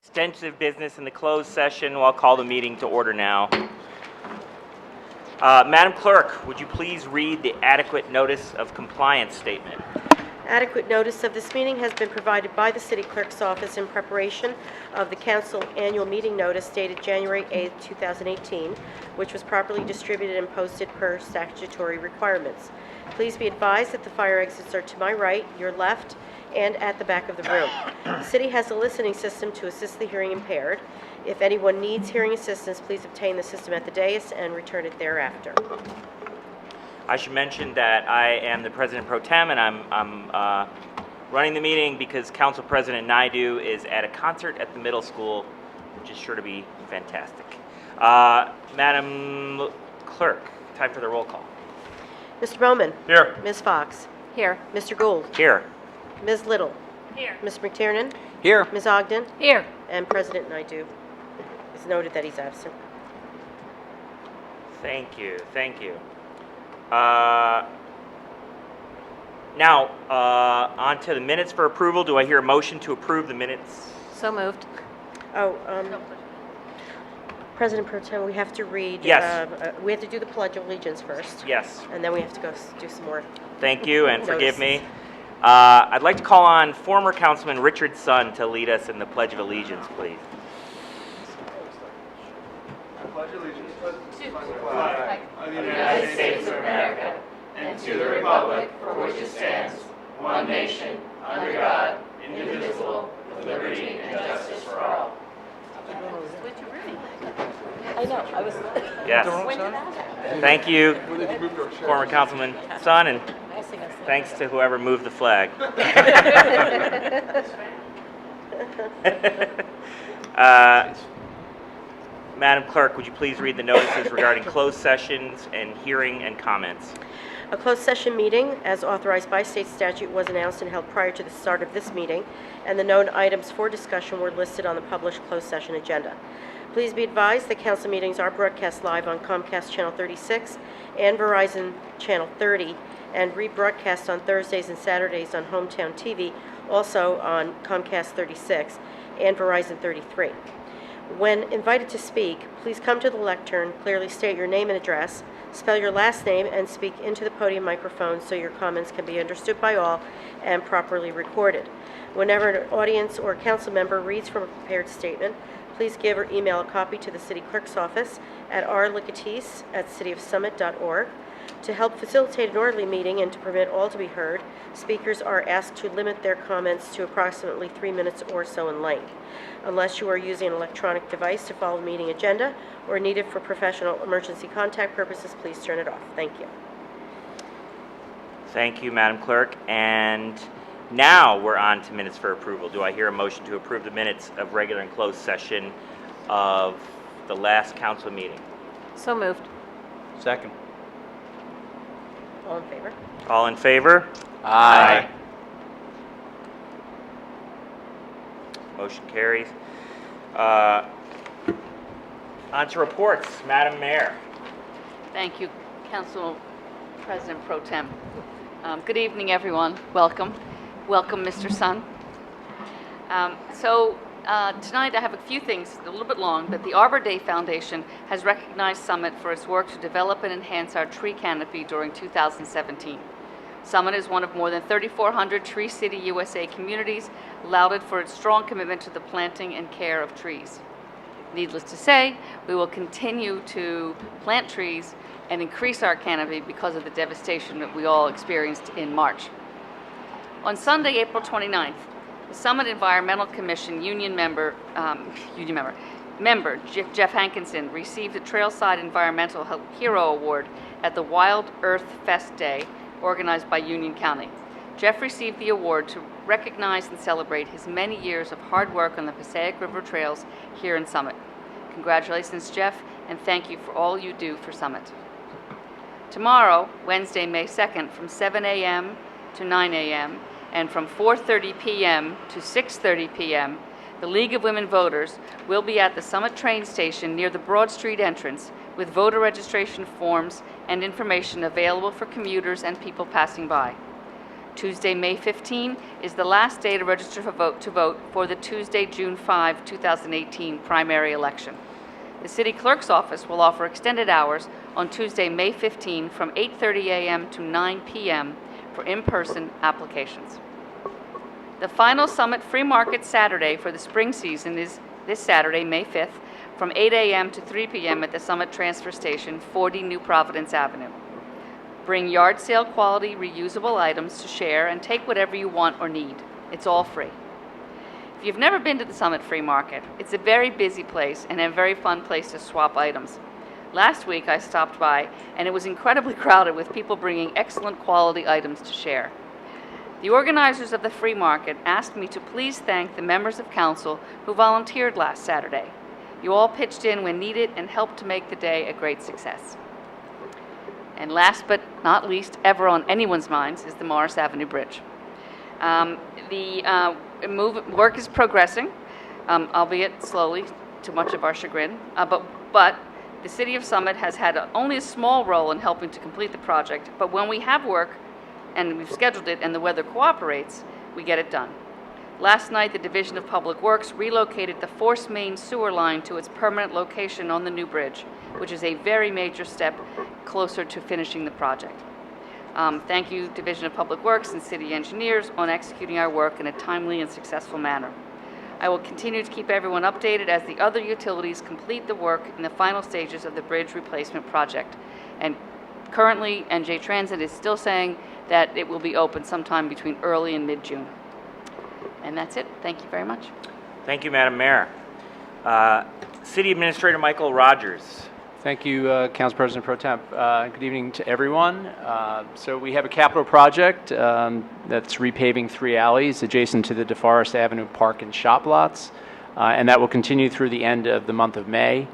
Extensive business in the closed session. I'll call the meeting to order now. Madam Clerk, would you please read the adequate notice of compliance statement? Adequate notice of this meeting has been provided by the City Clerk's office in preparation of the Council Annual Meeting Notice dated January 8, 2018, which was properly distributed and posted per statutory requirements. Please be advised that the fire exits are to my right, your left, and at the back of the room. The city has a listening system to assist the hearing impaired. If anyone needs hearing assistance, please obtain the system at the dais and return it thereafter. I should mention that I am the President Pro Tem, and I'm running the meeting because Council President Naidu is at a concert at the middle school, which is sure to be fantastic. Madam Clerk, time for the roll call. Mr. Bowman? Here. Ms. Fox? Here. Mr. Gould? Here. Ms. Little? Here. Mr. McTiernan? Here. Ms. Ogden? Here. And President Naidu. It's noted that he's absent. Thank you. Thank you. Now, on to the minutes for approval. Do I hear a motion to approve the minutes? So moved. President Pro Tem, we have to read. Yes. We have to do the Pledge of Allegiance first. Yes. And then we have to go do some more. Thank you, and forgive Notices. me. I'd like to call on former Councilman Richard Sun to lead us in the Pledge of Allegiance, please. I pledge allegiance to the flag of the United States of America and to the republic for which it stands, one nation, under God, indivisible, with liberty and justice for all. I know. I was. Yes. Thank you, former Councilman Sun, and thanks to whoever moved the flag. Madam Clerk, would you please read the notices regarding closed sessions and hearing and comments? A closed session meeting, as authorized by state statute, was announced and held prior to the start of this meeting, and the known items for discussion were listed on the published closed session agenda. Please be advised that council meetings are broadcast live on Comcast Channel 36 and Verizon Channel 30, and rebroadcast on Thursdays and Saturdays on Hometown TV, also on Comcast 36 and Verizon 33. When invited to speak, please come to the lectern, clearly state your name and address, spell your last name, and speak into the podium microphone so your comments can be understood by all and properly recorded. Whenever an audience or council member reads from a prepared statement, please give or email a copy to the City Clerk's office at rlicatis@cityofsummit.org. To help facilitate an orderly meeting and to permit all to be heard, speakers are asked to limit their comments to approximately 3 minutes or so in length. Unless you are using an electronic device to follow the meeting agenda or need it for professional emergency contact purposes, please turn it off. Thank you. Thank you, Madam Clerk. And now we're on to minutes for approval. Do I hear a motion to approve the minutes of regular and closed session of the last council meeting? So moved. Second. All in favor? All in favor? Aye. Motion carries. On to reports. Madam Mayor. Thank you, Council President Pro Tem. Good evening, everyone. Welcome. Welcome, Mr. Sun. Tonight I have a few things, a little bit long, but the Arbor Day Foundation has recognized Summit for its work to develop and enhance our tree canopy during 2017. Summit is one of more than 3,400 Tree City USA communities, lauded for its strong commitment to the planting and care of trees. Needless to say, we will continue to plant trees and increase our canopy because of the devastation that we all experienced in March. On Sunday, April 29th, the Summit Environmental Commission member Jeff Hankinson received the Trailside Environmental Hero Award at the Wild Earth Fest Day organized by Union County. Jeff received the award to recognize and celebrate his many years of hard work on the Passaic River trails here in Summit. Congratulations, Jeff, and thank you for all you do for Summit. Tomorrow, Wednesday, May 2nd, from 7 a.m. to 9 a.m., and from 4:30 p.m. to 6:30 p.m., the League of Women Voters will be at the Summit train station near the Broad Street entrance with voter registration forms and information available for commuters and people passing by. Tuesday, May 15 is the last day to register to vote for the Tuesday, June 5, 2018 primary election. The City Clerk's office will offer extended hours on Tuesday, May 15 from 8:30 a.m. to 9 p.m. for in-person applications. The final Summit Free Market Saturday for the spring season is this Saturday, May 5th, from 8 a.m. to 3 p.m. at the Summit Transfer Station, 40 New Providence Avenue. Bring yard sale quality reusable items to share and take whatever you want or need. It's all free. If you've never been to the Summit Free Market, it's a very busy place and a very fun place to swap items. Last week I stopped by and it was incredibly crowded with people bringing excellent quality items to share. The organizers of the free market asked me to please thank the members of council who volunteered last Saturday. You all pitched in when needed and helped to make the day a great success. And last but not least, ever on anyone's minds, is the Morris Avenue Bridge. Work is progressing, albeit slowly, to much of our chagrin. But the City of Summit has had only a small role in helping to complete the project. But when we have work, and we've scheduled it, and the weather cooperates, we get it done. Last night, the Division of Public Works relocated the force main sewer line to its permanent location on the new bridge, which is a very major step closer to finishing the project. Thank you, Division of Public Works and City Engineers, on executing our work in a timely and successful manner. I will continue to keep everyone updated as the other utilities complete the work in the final stages of the bridge replacement project. And currently, NJ Transit is still saying that it will be open sometime between early and mid-June. And that's it. Thank you very much. Thank you, Madam Mayor. City Administrator Michael Rogers. Thank you, Council President Pro Temp. Good evening to everyone. So we have a capital project that's repaving 3 alleys adjacent to the DeForest Avenue Park and Shop lots, and that will continue through the end of the month of May.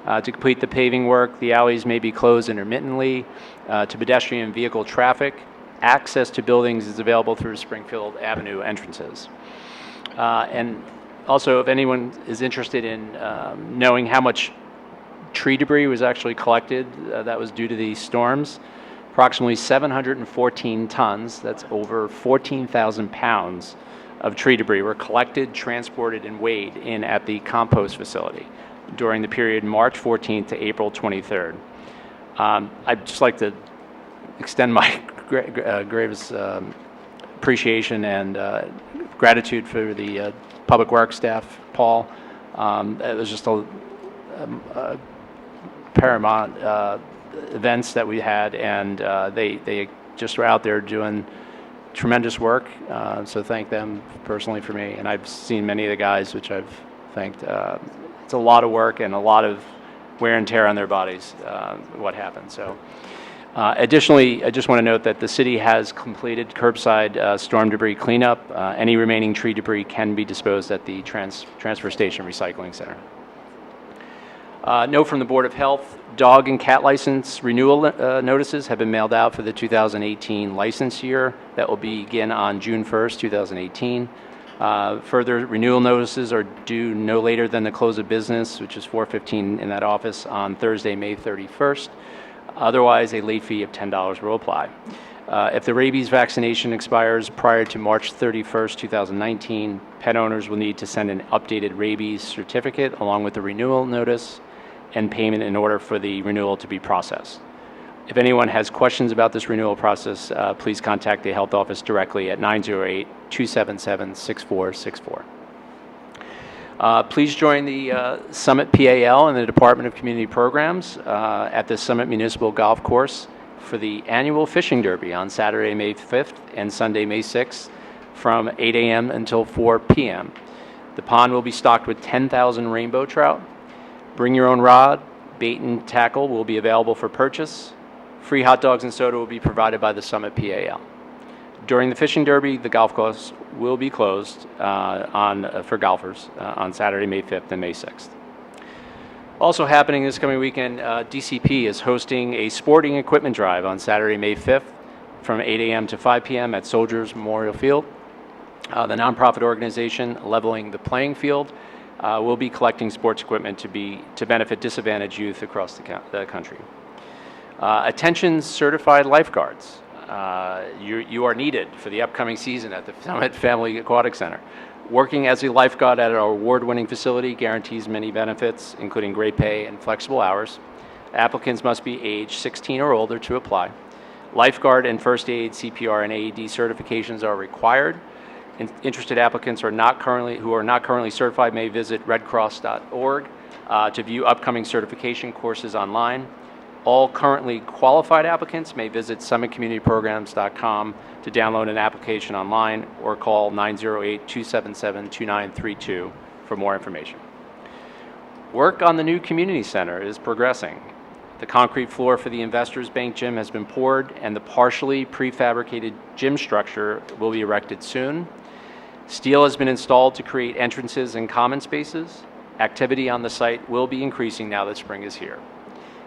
To complete the paving work, the alleys may be closed intermittently to pedestrian and vehicle traffic. Access to buildings is available through Springfield Avenue entrances. And also, if anyone is interested in knowing how much tree debris was actually collected that was due to these storms, approximately 714 tons, that's over 14,000 pounds of tree debris were collected, transported, and weighed in at the compost facility during the period March 14th to April 23rd. I'd just like to extend my gravest appreciation and gratitude for the Public Works staff, Paul. It was just a paramount events that we had, and they just were out there doing tremendous work, so thank them personally for me. And I've seen many of the guys, which I've thanked. It's a lot of work and a lot of wear and tear on their bodies, what happened. So additionally, I just want to note that the city has completed curbside storm debris cleanup. Any remaining tree debris can be disposed at the transfer station recycling center. Note from the Board of Health, dog and cat license renewal notices have been mailed out for the 2018 license year. That will begin on June 1st, 2018. Further renewal notices are due no later than the close of business, which is 4:15 in that office on Thursday, May 31st. Otherwise, a late fee of $10 will apply. If the rabies vaccination expires prior to March 31st, 2019, pet owners will need to send an updated rabies certificate along with the renewal notice and payment in order for the renewal to be processed. If anyone has questions about this renewal process, please contact the health office directly at 908-277-6464. Please join the Summit PAL and the Department of Community Programs at the Summit Municipal Golf Course for the annual fishing derby on Saturday, May 5th and Sunday, May 6th from 8 a.m. until 4 p.m. The pond will be stocked with 10,000 rainbow trout. Bring your own rod, bait, and tackle will be available for purchase. Free hot dogs and soda will be provided by the Summit PAL. During the fishing derby, the golf course will be closed for golfers on Saturday, May 5th and May 6th. Also happening this coming weekend, DCP is hosting a sporting equipment drive on Saturday, May 5th from 8 a.m. to 5 p.m. at Soldiers Memorial Field. The nonprofit organization Leveling the Playing Field will be collecting sports equipment to benefit disadvantaged youth across the country. Attention certified lifeguards. You are needed for the upcoming season at the Summit Family Aquatic Center. Working as a lifeguard at our award-winning facility guarantees many benefits, including great pay and flexible hours. Applicants must be age 16 or older to apply. Lifeguard and first aid, CPR, and AED certifications are required. Interested applicants who are not currently certified may visit redcross.org to view upcoming certification courses online. All currently qualified applicants may visit summitcommunityprograms.com to download an application online or call 908-277-2932 for more information. Work on the new community center is progressing. The concrete floor for the Investors Bank gym has been poured, and the partially prefabricated gym structure will be erected soon. Steel has been installed to create entrances and common spaces. Activity on the site will be increasing now that spring is here.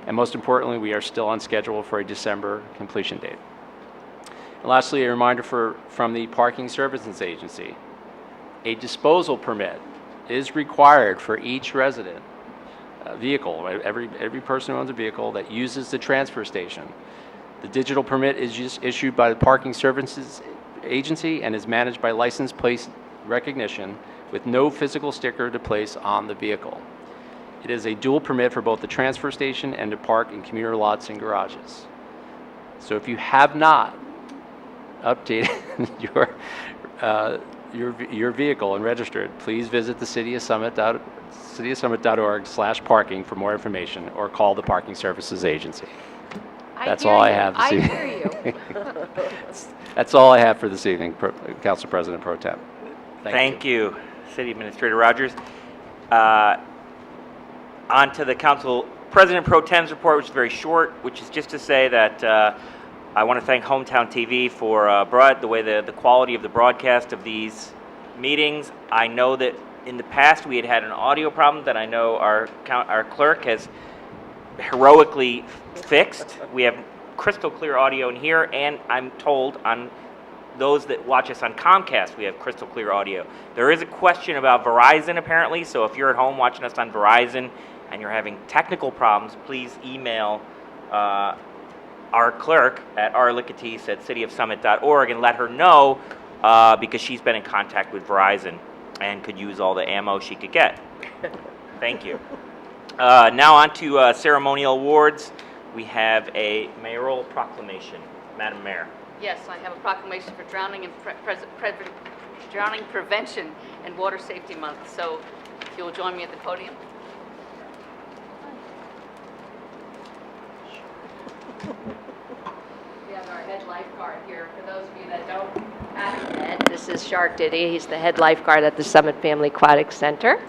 And most importantly, we are still on schedule for a December completion date. And lastly, a reminder from the Parking Services Agency. A disposal permit is required for each resident vehicle, every person who owns a vehicle that uses the transfer station. The digital permit is just issued by the Parking Services Agency and is managed by license plate recognition with no physical sticker to place on the vehicle. It is a dual permit for both the transfer station and to park in commuter lots and garages. So if you have not updated your vehicle and registered, please visit the cityofsummit.org/parking for more information or call the Parking Services Agency. That's all I have this evening. I hear you. That's all I have for this evening, Council President Pro Tem. Thank you, City Administrator Rogers. On to the Council President Pro Tem's report, which is very short, which is just to say that I want to thank Hometown TV for the quality of the broadcast of these meetings. I know that in the past we had an audio problem that I know our clerk has heroically fixed. We have crystal clear audio in here, and I'm told on those that watch us on Comcast, we have crystal clear audio. There is a question about Verizon apparently, so if you're at home watching us on Verizon and you're having technical problems, please email our clerk at rlickatis@cityofsummit.org and let her know because she's been in contact with Verizon and could use all the ammo she could get. Thank you. Now on to ceremonial awards. We have a mayoral proclamation. Madam Mayor. Yes, I have a proclamation for drowning prevention and water safety month. So if you'll join me at the podium. We have our head lifeguard here. For those of you that don't have him yet, this is Shark Diddy. He's the head lifeguard at the Summit Family Aquatic Center.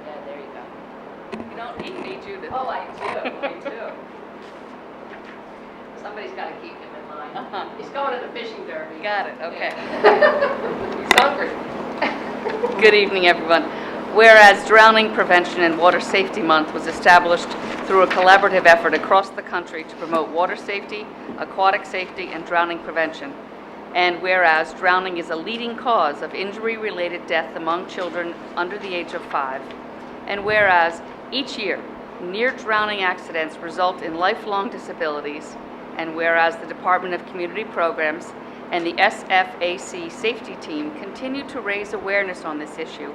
Yeah, there you go. You don't need you to. Oh, I do. Somebody's got to keep him in line. He's going to the fishing derby. Got it, okay. He's hungry. Good evening, everyone. Whereas Drowning Prevention and Water Safety Month was established through a collaborative effort across the country to promote water safety, aquatic safety, and drowning prevention. And whereas drowning is a leading cause of injury-related death among children under the age of 5. And whereas each year, near drowning accidents result in lifelong disabilities. And whereas the Department of Community Programs and the SFAC safety team continue to raise awareness on this issue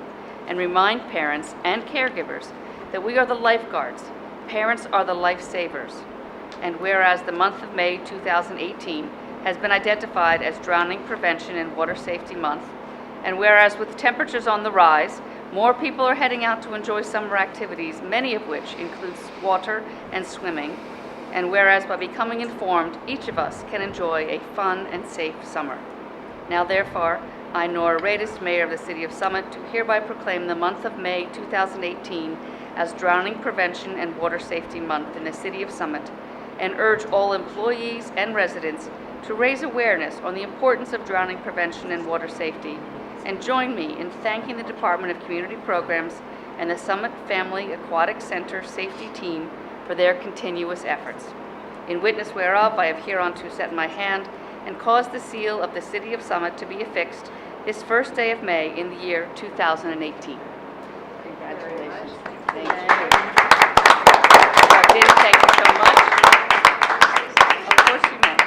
and remind parents and caregivers that we are the lifeguards. Parents are the lifesavers. And whereas the month of May 2018 has been identified as Drowning Prevention and Water Safety Month, and whereas with temperatures on the rise, more people are heading out to enjoy summer activities, many of which includes water and swimming, and whereas by becoming informed, each of us can enjoy a fun and safe summer. Now therefore, I, Nora Radis, Mayor of the City of Summit, do hereby proclaim the month of May 2018 as Drowning Prevention and Water Safety Month in the City of Summit, and urge all employees and residents to raise awareness on the importance of drowning prevention and water safety, and join me in thanking the Department of Community Programs and the Summit Family Aquatic Center safety team for their continuous efforts. In witness whereof, I have hereunto set my hand and caused the seal of the City of Summit to be affixed this first day of May in the year 2018. Congratulations. Thank you. Dr. Diddy, thank you so much. Of course you may.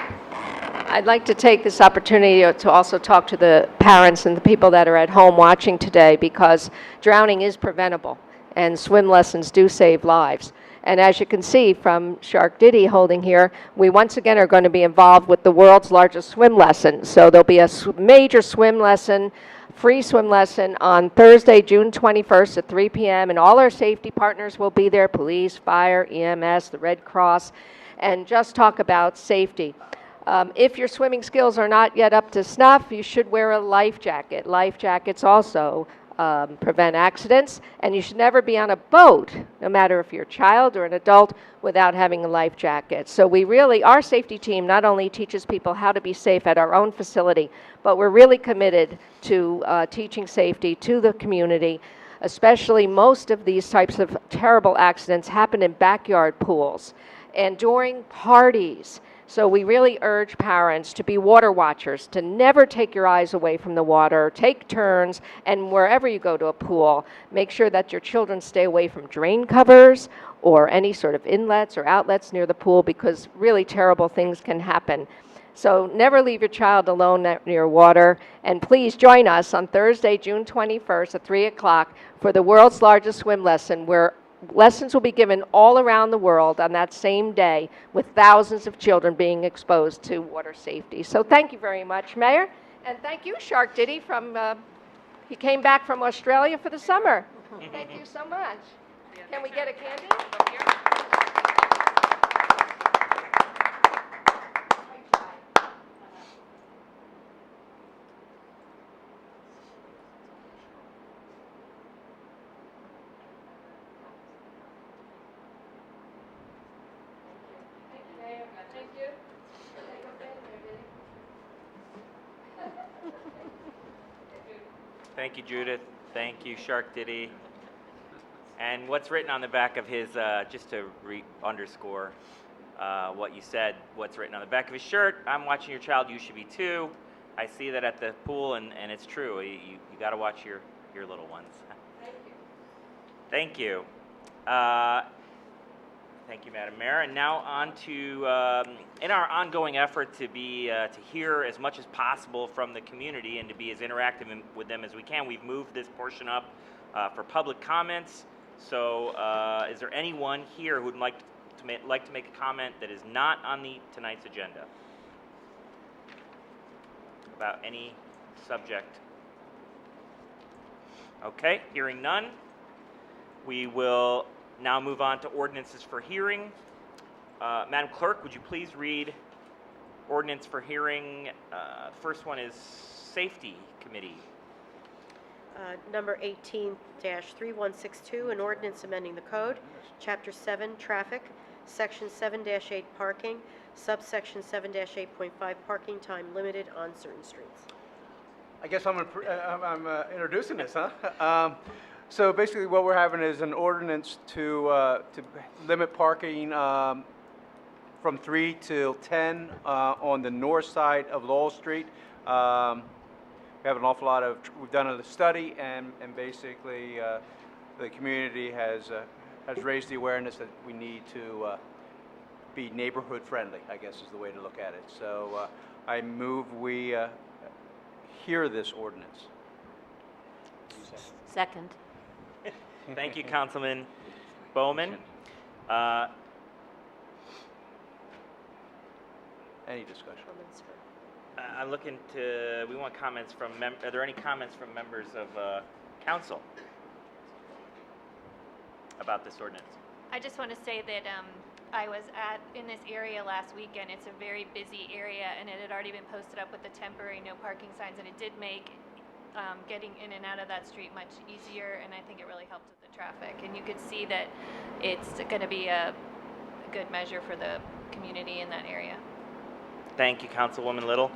I'd like to take this opportunity to also talk to the parents and the people that are at home watching today, because drowning is preventable and swim lessons do save lives. And as you can see from Shark Diddy holding here, we once again are going to be involved with the world's largest swim lesson. So there'll be a major swim lesson, free swim lesson on Thursday, June 21st at 3 p.m. And all our safety partners will be there, police, fire, EMS, the Red Cross, and just talk about safety. If your swimming skills are not yet up to snuff, you should wear a life jacket. Life jackets also prevent accidents, and you should never be on a boat, no matter if you're a child or an adult, without having a life jacket. So our safety team not only teaches people how to be safe at our own facility, but we're really committed to teaching safety to the community. Especially most of these types of terrible accidents happen in backyard pools and during parties. So we really urge parents to be water watchers, to never take your eyes away from the water, take turns, and wherever you go to a pool, make sure that your children stay away from drain covers or any sort of inlets or outlets near the pool, because really terrible things can happen. So never leave your child alone near water, and please join us on Thursday, June 21st at 3 o'clock for the world's largest swim lesson, where lessons will be given all around the world on that same day, with thousands of children being exposed to water safety. So thank you very much, Mayor. And thank you, Shark Diddy. He came back from Australia for the summer. Thank you so much. Can we get a candy? Thank you, Judith. Thank you, Shark Diddy. And what's written on the back of his, just to underscore what you said, what's written on the back of his shirt, I'm watching your child, you should be too. I see that at the pool, and it's true. You got to watch your little ones. Thank you. Thank you, Madam Mayor. And now on to, in our ongoing effort to hear as much as possible from the community and to be as interactive with them as we can, we've moved this portion up for public comments. So is there anyone here who would like to make a comment that is not on tonight's agenda about any subject? Okay, hearing none, we will now move on to ordinances for hearing. Madam Clerk, would you please read ordinance for hearing? First one is Safety Committee. Number 18-3162, an ordinance amending the code, Chapter 7, Traffic, Section 7-8 Parking, Subsection 7-8.5 Parking Time Limited on certain streets. I guess I'm introducing this, huh? So basically what we're having is an ordinance to limit parking from 3 till 10 on the north side of Lowell Street. We have an awful lot of, we've done a study, and basically the community has raised the awareness that we need to be neighborhood friendly, I guess is the way to look at it. So I move we hear this ordinance. Second. Thank you, Councilman Bowman. Any discussion? I'm looking to, we want comments from, are there any comments from members of council about this ordinance? I just want to say that I was in this area last weekend. It's a very busy area, and it had already been posted up with the temporary no parking signs, and it did make getting in and out of that street much easier, and I think it really helped with the traffic. And you could see that it's going to be a good measure for the community in that area. Thank you, Councilwoman Little.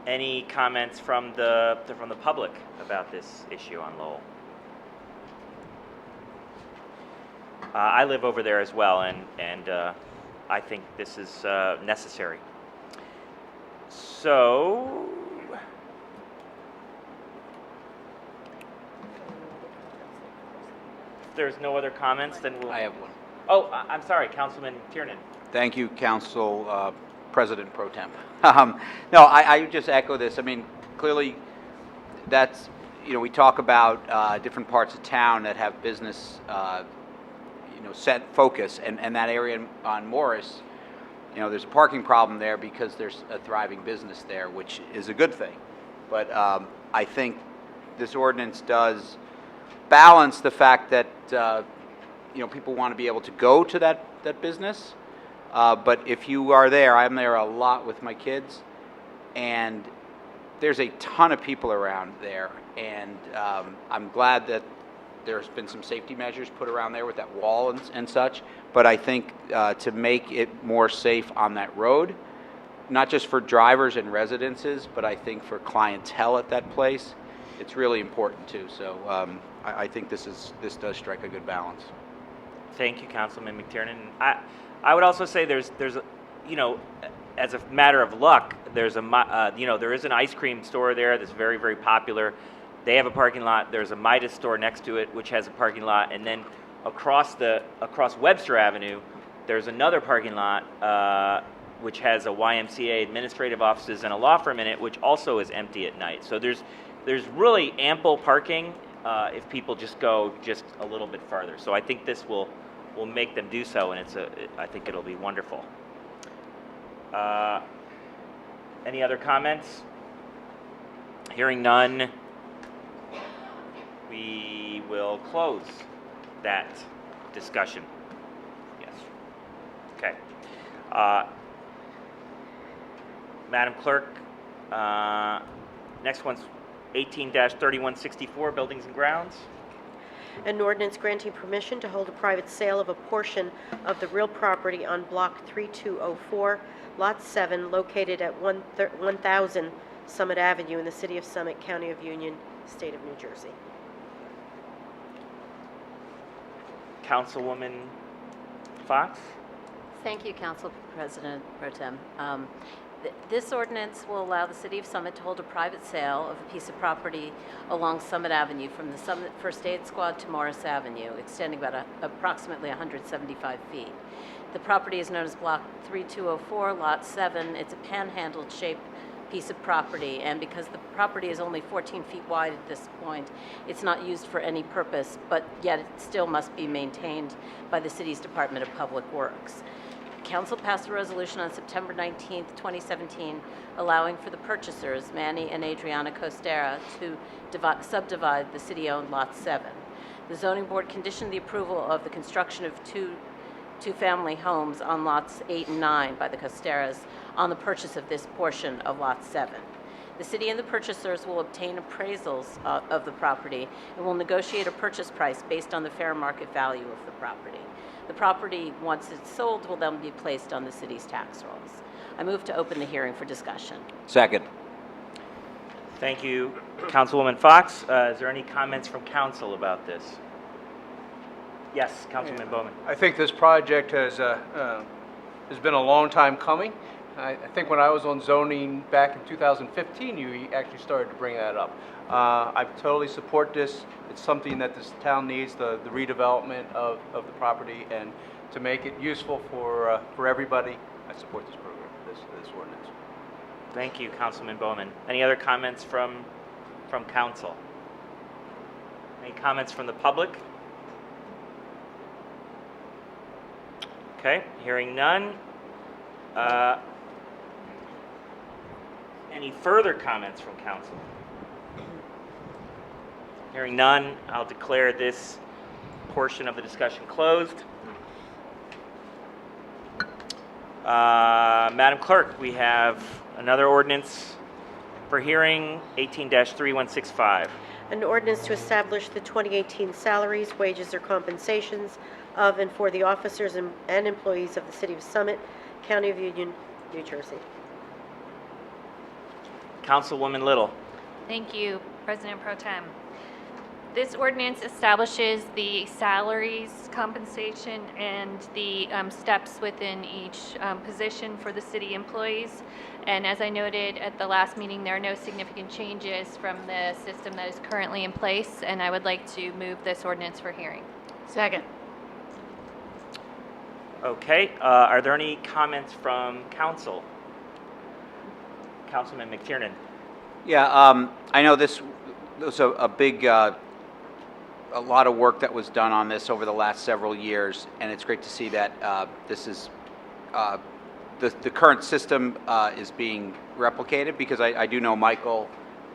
Any comments from the public about this issue on Lowell? I live over there as well, and I think this is necessary. So, if there's no other comments, then we'll... I have one. Oh, I'm sorry, Councilman Tiernan. Thank you, Council President Pro Temp. No, I would just echo this. I mean, clearly, that's, we talk about different parts of town that have business, set focus, and that area on Morris, there's a parking problem there because there's a thriving business there, which is a good thing. But I think this ordinance does balance the fact that, people want to be able to go to that business. But if you are there, I'm there a lot with my kids, and there's a ton of people around there. And I'm glad that there's been some safety measures put around there with that wall and such. But I think to make it more safe on that road, not just for drivers and residences, but I think for clientele at that place, it's really important too. So I think this does strike a good balance. Thank you, Councilman McTiernan. I would also say there's as a matter of luck, there is an ice cream store there that's very, very popular. They have a parking lot. There's a Midas store next to it, which has a parking lot, and then across Webster Avenue, there's another parking lot which has a YMCA administrative offices and a law firm in it, which also is empty at night. So there's really ample parking if people just go just a little bit farther. So I think this will make them do so, and I think it'll be wonderful. Any other comments? Hearing none, we will close that discussion. Yes. Okay. Madam Clerk, next one's 18-3164, Buildings and Grounds. An ordinance granting permission to hold a private sale of a portion of the real property on Block 3204, Lot 7, located at 1000 Summit Avenue in the City of Summit, County of Union, State of New Jersey. Councilwoman Fox? Thank you, Council President Pro Tem. This ordinance will allow the City of Summit to hold a private sale of a piece of property along Summit Avenue from the Summit First Aid Squad to Morris Avenue, extending about approximately 175 feet. The property is known as Block 3204, Lot 7. It's a panhandled shaped piece of property, and because the property is only 14 feet wide at this point, it's not used for any purpose, but yet it still must be maintained by the City's Department of Public Works. Council passed a resolution on September 19, 2017, allowing for the purchasers, Manny and Adriana Costera, to subdivide the city-owned Lot 7. The Zoning Board conditioned the approval of the construction of two-family homes on Lots 8 and 9 by the Costeras on the purchase of this portion of Lot 7. The city and the purchasers will obtain appraisals of the property and will negotiate a purchase price based on the fair market value of the property. The property, once it's sold, will then be placed on the city's tax rolls. I move to open the hearing for discussion. Second. Thank you, Councilwoman Fox. Is there any comments from council about this? Yes, Councilman Bowman. I think this project has been a long time coming. I think when I was on zoning back in 2015, you actually started to bring that up. I totally support this. It's something that this town needs, the redevelopment of the property, and to make it useful for everybody. I support this program, this ordinance. Thank you, Councilman Bowman. Any other comments from council? Any comments from the public? Okay, hearing none. Any further comments from council? Hearing none, I'll declare this portion of the discussion closed. Madam Clerk, we have another ordinance for hearing, 18-3165. An ordinance to establish the 2018 salaries, wages, or compensations of and for the officers and employees of the City of Summit, County of Union, New Jersey. Councilwoman Little. Thank you, President Pro Tem. This ordinance establishes the salaries, compensation, and the steps within each position for the city employees. And as I noted at the last meeting, there are no significant changes from the system that is currently in place, and I would like to move this ordinance for hearing. Second. Okay, are there any comments from council Councilman McTiernan. Yeah, I know this was a big, a lot of work that was done on this over the last several years, and it's great to see that this is, the current system is being replicated, because I do know Michael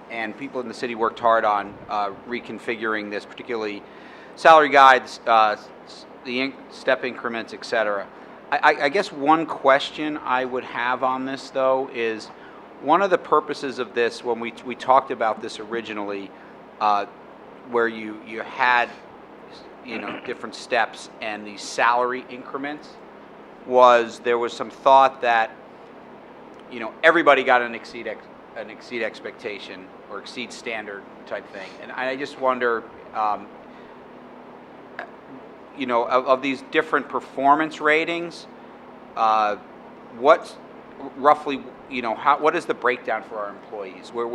and people in the city worked hard on reconfiguring this, particularly salary guides, the step increments, et cetera. I guess one question I would have on this, though, is one of the purposes of this, when we talked about this originally, where you had, different steps and these salary increments, was there was some thought that, everybody got an exceed expectation or exceed standard type thing. And I just wonder, of these different performance ratings, what's roughly, what is the breakdown for our employees? Where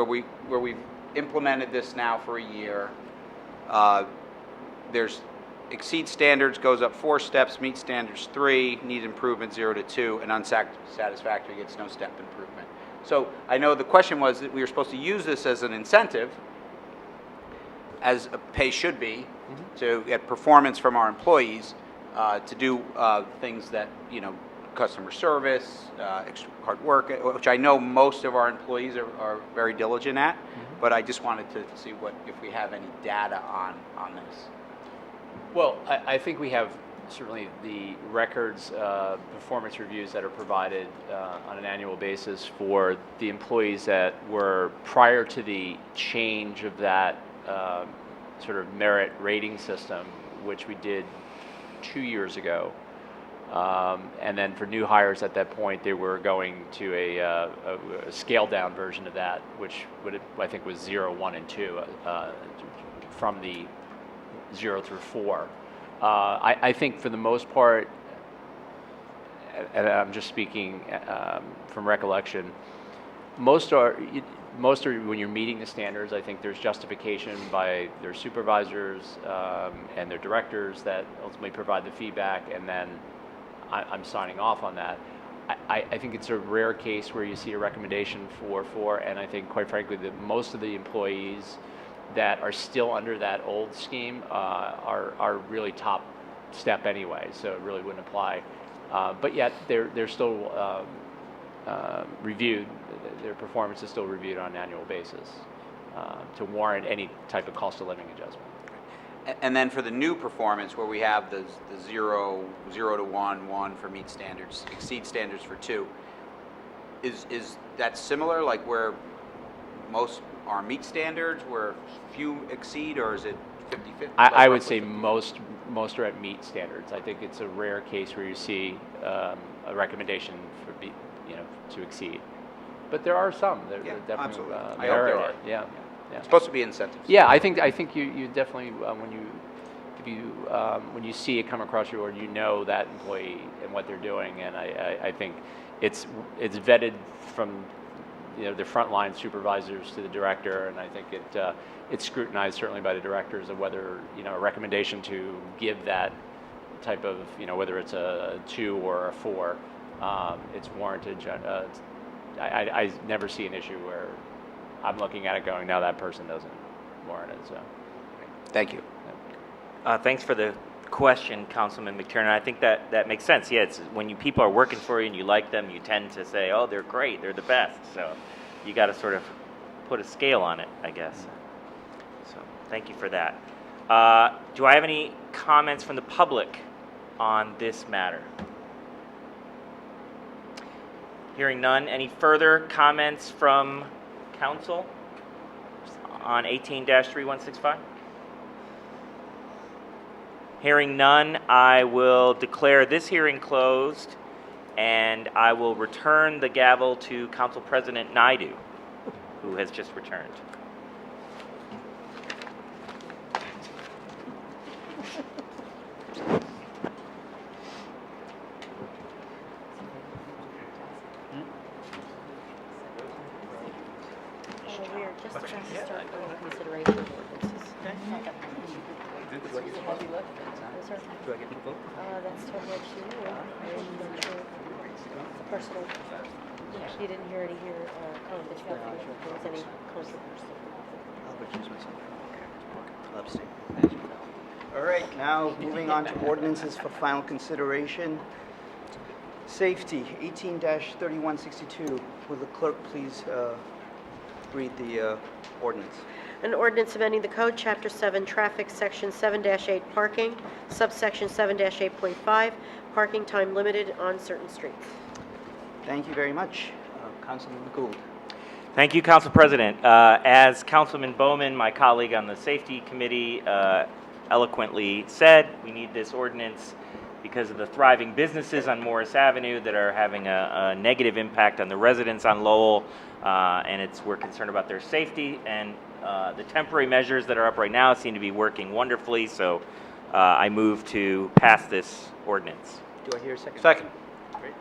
we've implemented this now for a year, there's exceed standards goes up 4 steps, meet standards 3, need improvement 0 to 2, and unsatisfactory gets no step improvement. So I know the question was that we were supposed to use this as an incentive, as a pay should be, to get performance from our employees, to do things that, customer service, extra hard work, which I know most of our employees are very diligent at, but I just wanted to see if we have any data on this. Well, I think we have certainly the records, performance reviews that are provided on an annual basis for the employees that were prior to the change of that sort of merit rating system, which we did 2 years ago. And then for new hires at that point, they were going to a scaled down version of that, which I think was 0, 1, and 2 from the 0 through 4. I think for the most part, and I'm just speaking from recollection, most are when you're meeting the standards. I think there's justification by their supervisors and their directors that ultimately provide the feedback, and then I'm signing off on that. I think it's a rare case where you see a recommendation for 4, and I think, quite frankly, that most of the employees that are still under that old scheme are really top step anyway, so it really wouldn't apply. But yet they're still reviewed. Their performance is still reviewed on an annual basis to warrant any type of cost of living adjustment. And then for the new performance, where we have the 0 to 1 for meet standards, exceed standards for 2, is that similar? Like where most are meet standards, where few exceed, or is it 50-50? I would say most are at meet standards. I think it's a rare case where you see a recommendation for to exceed, but there are some. There definitely absolutely. I hope there merit are. it. Yeah. It's supposed to be incentives. Yeah, I think you definitely when you see it come across your board, you know that employee and what they're doing, and I think it's vetted from the frontline supervisors to the director, and I think it's scrutinized certainly by the directors of whether a recommendation to give that type of whether it's a 2 or a 4, it's warranted. I never see an issue where I'm looking at it going, no, that person doesn't warrant it. So, thank you. Thanks for the question, Councilman McTiernan. I think that makes sense. Yeah, it's when people are working for you and you like them, you tend to say, oh, they're great, they're the best. So you got to sort of put a scale on it, I guess. So thank you for that. Do I have any comments from the public on this matter? Hearing none. Any further comments from council on 18-3165? Hearing none, I will declare this hearing closed, and I will return the gavel to Council President Naidu, who has just returned. We're just about to start going to consideration of ordinances. Do I get the vote? Those are, Do I get the vote? that's totally up to you. I'm not sure. It's a personal She didn't hear any comments from if there was any controversy. I'll recuse myself. Okay. I'll abstain. All right, now moving on to ordinances for final consideration. Safety, 18-3162. Will the clerk please read the ordinance? An ordinance amending the code, Chapter 7, Traffic, Section 7-8, Parking, subsection 7-8.5, parking time limited on certain streets. Thank you very much. Councilman Gould. Thank you, Council President. As Councilman Bowman, my colleague on the Safety Committee, eloquently said, we need this ordinance because of the thriving businesses on Morris Avenue that are having a negative impact on the residents on Lowell, and we're concerned about their safety, and the temporary measures that are up right now seem to be working wonderfully, so I move to pass this ordinance. Do I hear a second? Second. Great.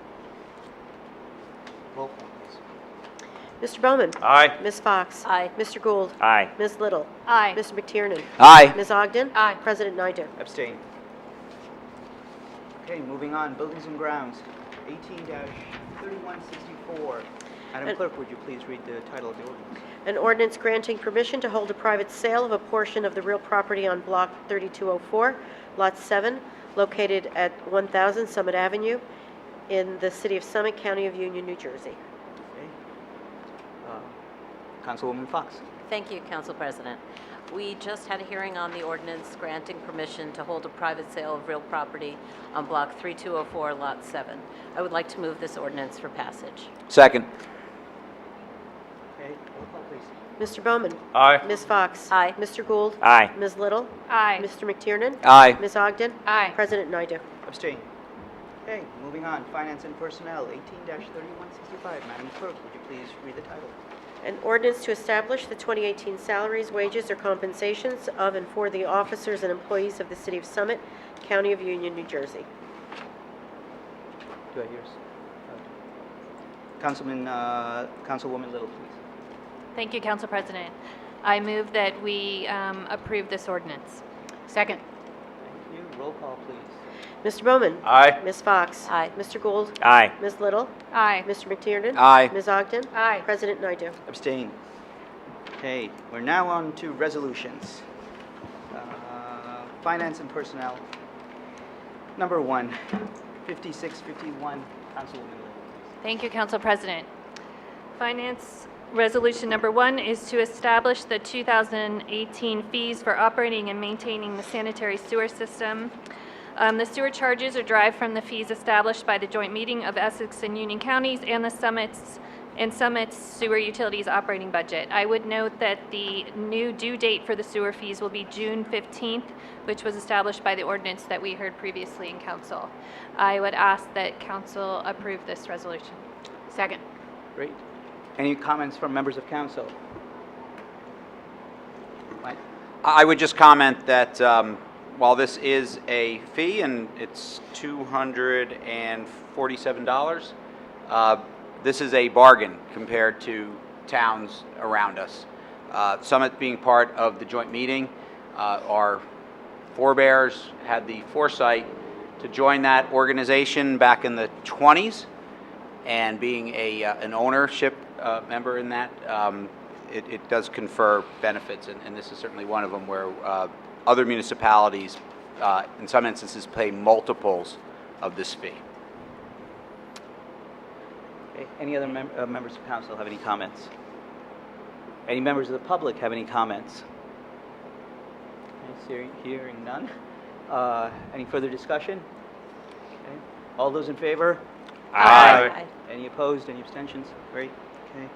Roll call, please. Mr. Bowman? Aye. Ms. Fox? Aye. Mr. Gould? Aye. Ms. Little? Aye. Mr. McTiernan? Aye. Ms. Ogden? Aye. President Naidoo? Abstain. Okay, moving on. Buildings and Grounds, 18-3164. Madam Clerk, would you please read the title of the ordinance? An ordinance granting permission to hold a private sale of a portion of the real property on Block 3204, Lot 7, located at 1000 Summit Avenue in the City of Summit, County of Union, New Jersey. Okay. Councilwoman Fox. Thank you, Council President. We just had a hearing on the ordinance granting permission to hold a private sale of real property on Block 3204, Lot 7. I would like to move this ordinance for passage. Second. Okay, roll call, please. Mr. Bowman? Aye. Ms. Fox? Aye. Mr. Gould? Aye. Ms. Little? Aye. Mr. McTiernan? Aye. Ms. Ogden? Aye. President Naidoo? Abstain. Okay, moving on. Finance and Personnel, 18-3165. Madam Clerk, would you please read the title? An ordinance to establish the 2018 salaries, wages, or compensations of and for the officers and employees of the City of Summit, County of Union, New Jersey. Do I hear? Councilwoman Little, please. Thank you, Council President. I move that we approve this ordinance. Second. Thank you. Roll call, please. Mr. Bowman? Aye. Ms. Fox? Aye. Mr. Gould? Aye. Ms. Little? Aye. Mr. McTiernan? Aye. Ms. Ogden? Aye. President Naidoo? Abstain. Okay, we're now on to resolutions. Finance and Personnel. Number 1, 5651. Councilwoman Little. Thank you, Council President. Finance Resolution Number 1 is to establish the 2018 fees for operating and maintaining the sanitary sewer system. The sewer charges are derived from the fees established by the joint meeting of Essex and Union counties and the Summit's sewer utilities operating budget. I would note that the new due date for the sewer fees will be June 15th, which was established by the ordinance that we heard previously in council. I would ask that council approve this resolution. Second. Great. Any comments from members of council? Mike? I would just comment that while this is a fee and it's $247, this is a bargain compared to towns around us. Summit being part of the joint meeting, our forebears had the foresight to join that organization back in the 20s, and being an ownership member in that, it does confer benefits, and this is certainly one of them where other municipalities, in some instances, pay multiples of this fee. Okay. Any other members of council have any comments? Any members of the public have any comments? Okay, hearing none. Any further discussion? Okay. All those in favor? Aye. Any opposed? Any abstentions? Great. Okay.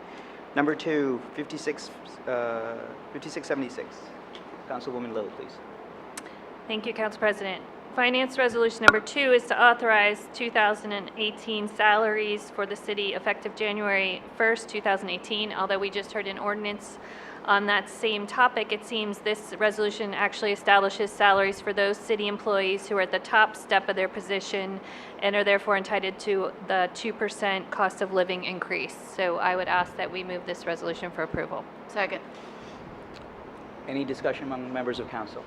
Number 2, 5676. Councilwoman Little, please. Thank you, Council President. Finance Resolution Number 2 is to authorize 2018 salaries for the city effective January 1st, 2018. Although we just heard an ordinance on that same topic, it seems this resolution actually establishes salaries for those city employees who are at the top step of their position and are therefore entitled to the 2% cost of living increase. So I would ask that we move this resolution for approval. Second. Any discussion among members of council?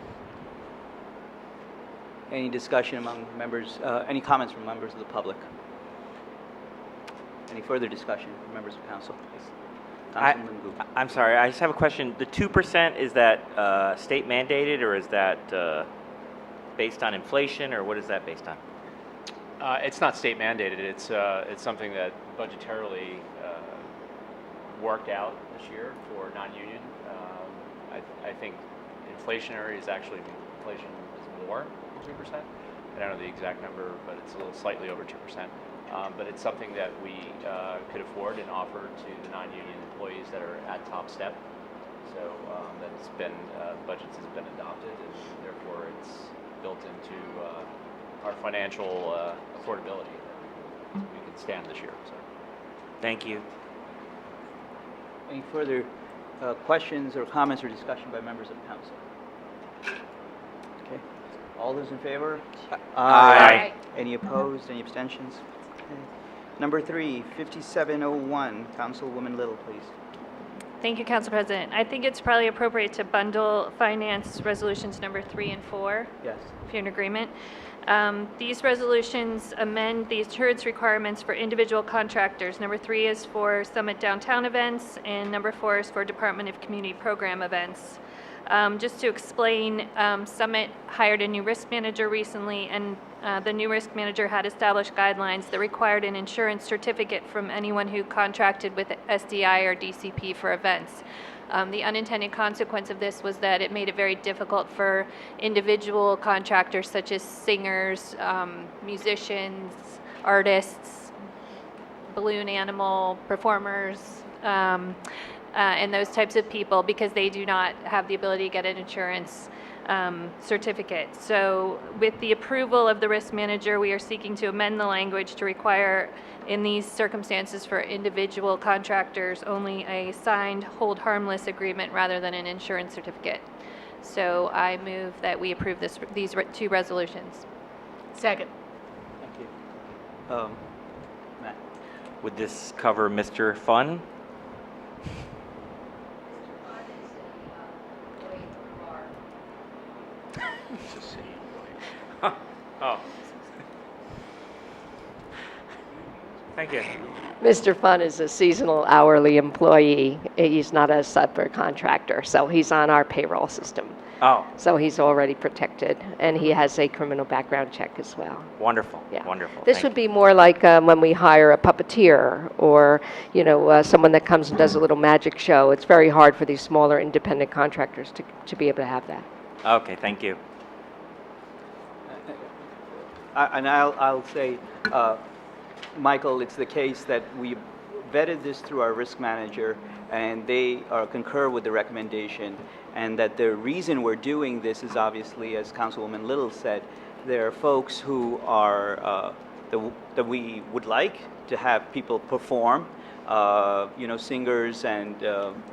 Any discussion among members, any comments from members of the public? Any further discussion from members of council? I- Councilman Gu. I'm sorry, I just have a question. The 2%, is that state mandated, or is that based on inflation, or what is that based on? It's not state mandated. It's something that budgetarily worked out this year for non-union. I think inflationary is actually, inflation is more than 2%. I don't know the exact number, but it's a little slightly over 2%. But it's something that we could afford and offer to the non-union employees that are at top step. So that's been, budgets has been adopted, and therefore it's built into our financial affordability. We can stand this year. So. Thank you. Any further questions or comments or discussion by members of council? Okay. All those in favor? Aye. Any opposed? Any abstentions? Okay. Number 3, 5701, Councilwoman Little, please. Thank you, Council President. I think it's probably appropriate to bundle finance resolutions number 3 and 4. Yes. If you're in agreement. These resolutions amend the insurance requirements for individual contractors. Number 3 is for Summit Downtown events, and number 4 is for Department of Community Program events. Just to explain, Summit hired a new risk manager recently, and the new risk manager had established guidelines that required an insurance certificate from anyone who contracted with SDI or DCP for events. The unintended consequence of this was that it made it very difficult for individual contractors such as singers, musicians, artists, balloon animal performers, and those types of people, because they do not have the ability to get an insurance certificate. So with the approval of the risk manager, we are seeking to amend the language to require, in these circumstances for individual contractors, only a signed hold harmless agreement rather than an insurance certificate. So I move that we approve these 2 resolutions. Second. Thank you. Matt. Would this cover Mr. Fun? Oh. Thank you. Mr. Fun is a seasonal hourly employee. He's not a subcontractor, so he's on our payroll system. Oh, So he's already protected, and he has a criminal background check as well. wonderful. Yeah. Wonderful. This Thank would be more like when we hire a puppeteer or, someone that comes and does a little magic show. It's very hard for these smaller independent contractors to be able to have that. you. Okay, thank you. And I'll say, Michael, it's the case that we vetted this through our risk manager, and they concur with the recommendation, and that the reason we're doing this is obviously, as Councilwoman Little said, there are folks who are that we would like to have people perform, singers and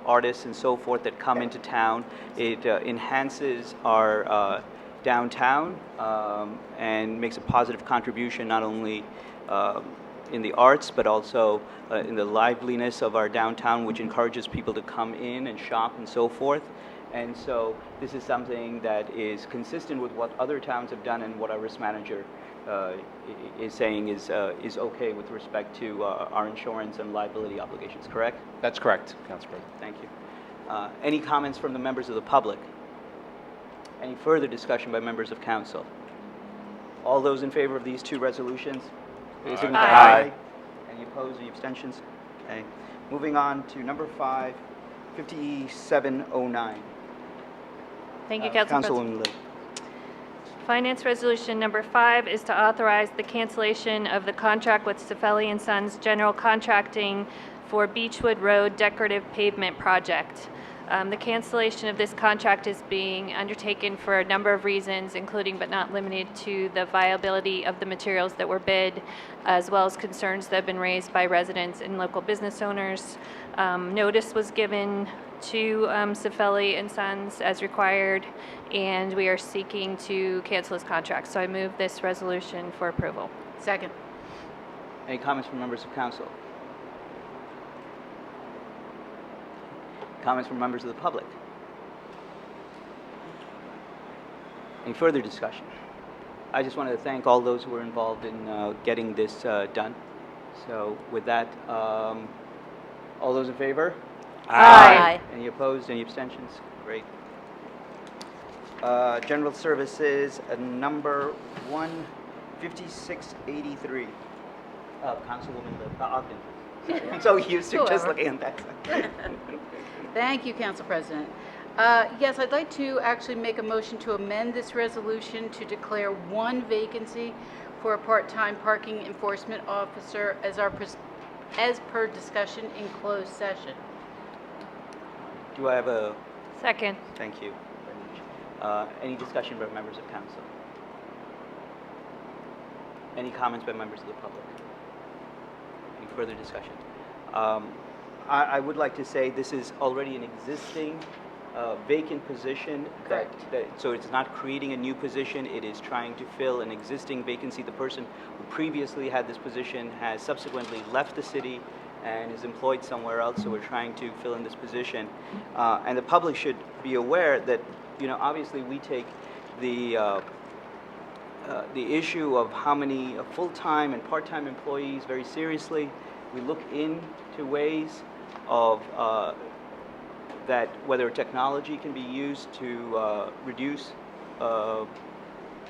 artists and so forth that come into town. It enhances our downtown and makes a positive contribution not only in the arts but also in the liveliness of our downtown, which encourages people to come in and shop and so forth. And so this is something that is consistent with what other towns have done and what our risk manager is saying is okay with respect to our insurance and liability obligations, correct? That's correct, Council President. Thank you. Any comments from the members of the public? Any further discussion by members of council? All those in favor of these 2 resolutions? Please signify by aye. Any opposed, any abstentions? Okay. Moving on to number 5, 5709. Thank you, Council President. Councilwoman Little. Finance Resolution number 5 is to authorize the cancellation of the contract with Cefelli & Sons General Contracting for Beechwood Road Decorative Pavement Project. The cancellation of this contract is being undertaken for a number of reasons, including but not limited to the viability of the materials that were bid, as well as concerns that have been raised by residents and local business owners. Notice was given to Cefelli & Sons as required, and we are seeking to cancel this contract. So I move this resolution for approval. Second. Any comments from members of council? Comments from members of the public? Any further discussion? I just wanted to thank all those who were involved in getting this done. So with that, all those in favor? Aye. Any opposed, any abstentions? Great. General Services, number 15683. Councilwoman Ogden. Sorry, I'm so used to just Whoever. looking at that. Thank you, Council President. Yes, I'd like to actually make a motion to amend this resolution to declare one vacancy for a part-time parking enforcement officer as per discussion in closed session. Do I have a, Second. thank you very much. Any discussion by members of council? Any comments by members of the public? Any further discussion? I would like to say this is already an existing vacant position. Correct. So it's not creating a new position, it is trying to fill an existing vacancy. The person who previously had this position has subsequently left the city and is employed somewhere else, so we're trying to fill in this position. And the public should be aware that, you know, obviously we take the issue of how many full-time and part-time employees very seriously. We look into ways of that whether technology can be used to reduce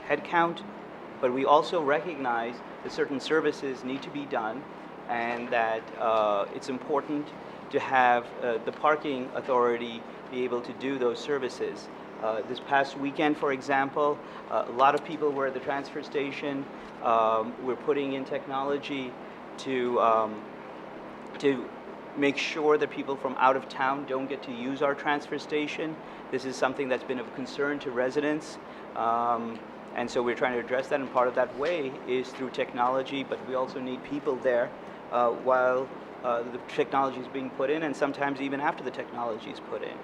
headcount, but we also recognize that certain services need to be done and that it's important to have the parking authority be able to do those services. This past weekend, for example, a lot of people were at the transfer station. We're putting in technology to make sure that people from out of town don't get to use our transfer station. This is something that's been of concern to residents. And so we're trying to address that, and part of that way is through technology, but we also need people there while the technology is being put in, and sometimes even after the technology is put in.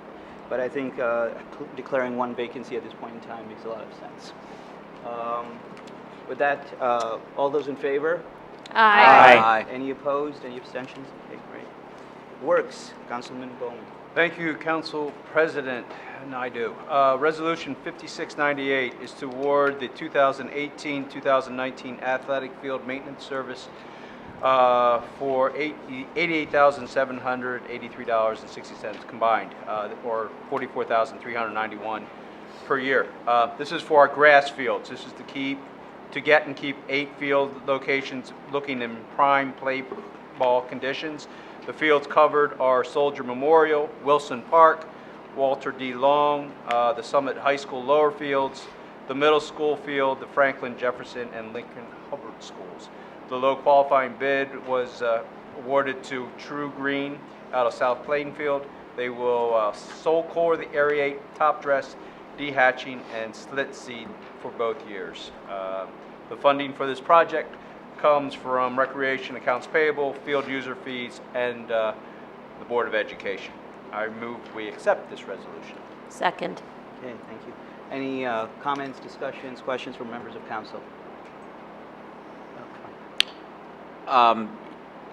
But I think declaring one vacancy at this point in time makes a lot of sense. With that, all those in favor? Aye. Any opposed? Any abstentions? Okay, great. Works, Councilman Bowman. Thank you, Council President Naidu. Resolution 5698 is to award the 2018-2019 athletic field maintenance service for $88,783.60 combined, or $44,391 per year. This is for our grass fields. This is to get and keep 8 field locations looking in prime play ball conditions. The fields covered are Soldier Memorial, Wilson Park, Walter D. Long, the Summit High School lower fields, the middle school field, the Franklin Jefferson and Lincoln Hubbard schools. The low qualifying bid was awarded to True Green out of South Plainfield. They will sole core the aerate, top dress, dehatching, and slit seed for both years. The funding for this project comes from Recreation Accounts Payable, Field User Fees, and the Board of Education. I move we accept this resolution. Second. Okay, thank you. Any comments, discussions, questions from members of council?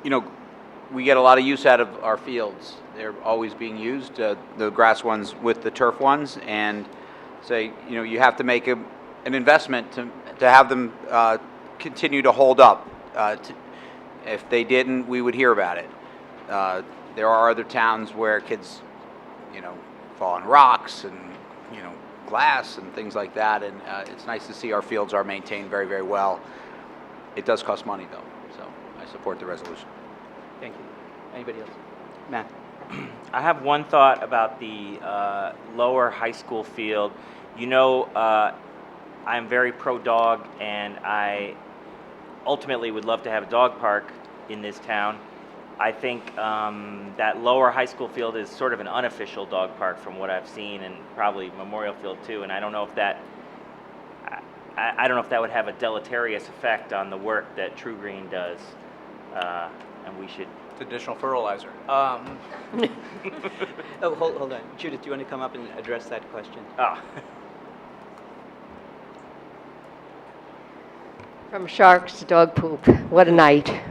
You know, we get a lot of use out of our fields. They're always being used, the grass ones with the turf ones, and say, you know, you have to make an investment to have them continue to hold up. If they didn't, we would hear about it. There are other towns where kids, you know, fall on rocks and, you know, glass and things like that, and it's nice to see our fields are maintained very, very well. It does cost money, though, so I support the resolution. Thank you. Anybody else? Matt? I have one thought about the lower high school field. You know, I'm very pro-dog, and I ultimately would love to have a dog park in this town. I think that lower high school field is sort of an unofficial dog park from what I've seen, and probably Memorial Field too, and I don't know if that I don't know if that would have a deleterious effect on the work that True Green does, and we should. It's additional fertilizer. Oh, hold on. Judith, do you want to come up and address that question? From sharks to dog poop, what a night.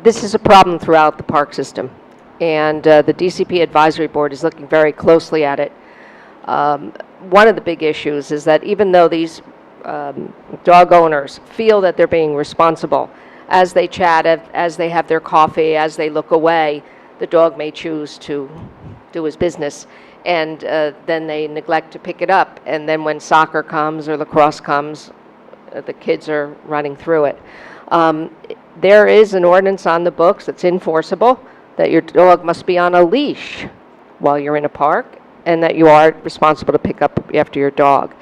This is a problem throughout the park system, and the DCP Advisory Board is looking very closely at it. One of the big issues is that even though these dog owners feel that they're being responsible, as they chat, as they have their coffee, as they look away, the dog may choose to do his business, and then they neglect to pick it up. And then when soccer comes or lacrosse comes, the kids are running through it. There is an ordinance on the books that's enforceable, that your dog must be on a leash while you're in a park, and that you are responsible to pick up after your dog.